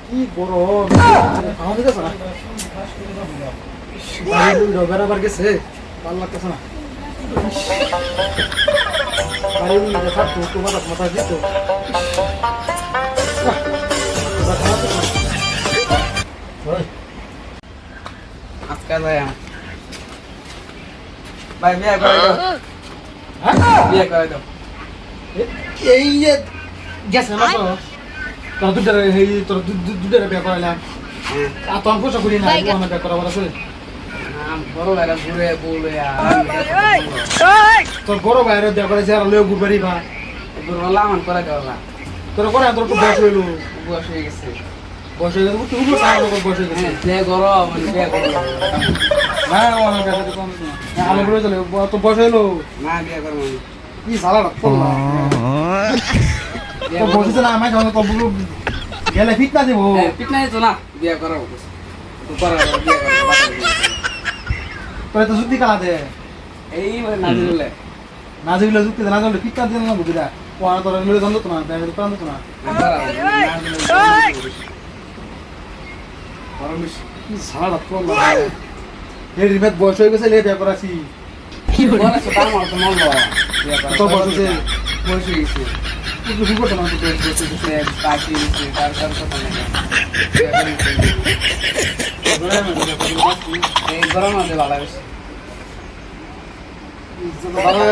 কি গরম খাওয়া দিতেছে না বেড়াবার গেছে ভালো লাগতেছে না থাকতো তোমার মাথা দিত আজকে যাই ভাই বিয়ে করে দাও বিয়ে করে দাও এই যে গেছে না তো তোর দুটারে বিয়ে করাইলাম আর তোর পয়সা করি না আমার বিয়ে করাবার আছে বড় ভাইরা ঘুরে বলে তোর বড় ভাইয়ের বিয়ে করাইছে আর লয়ে ঘুরবারি বা লামান করে দেওয়া তোর করে তোর তো বয়স হইলো বয়স হয়ে গেছে বয়স হয়ে গেছে তুই বয়স হয়ে গেছে বিয়ে করো বিয়ে করো না আমার বিয়ে করতে কম না আমার বলে চলে তোর বয়স হইলো না বিয়ে করবো কি সালা করলা তোর বয়স না আমি যখন তোর বুলো গেলে ফিট না দেবো ঠিক নাই তো না বিয়ে করো তো করো বিয়ে করো তোর তো যুক্তি কালা দে এই মানে না দিলে না যেগুলো যুক্তি না জানলে ফিট না দিলে না বুঝিরা ও আর তোর মিলে জানতো না তাই তো জানতো না কি সালা করলা এই রিমেট বয়স হয়ে গেছে লে বিয়ে করাছি বলে তো তার মত মন লও তো বয়স হয়েছে বয়স হয়ে গেছে তুই কি করছ না তুই বাকি দিছে তার কথা এই গরম আছে ভালো বেশি ভালো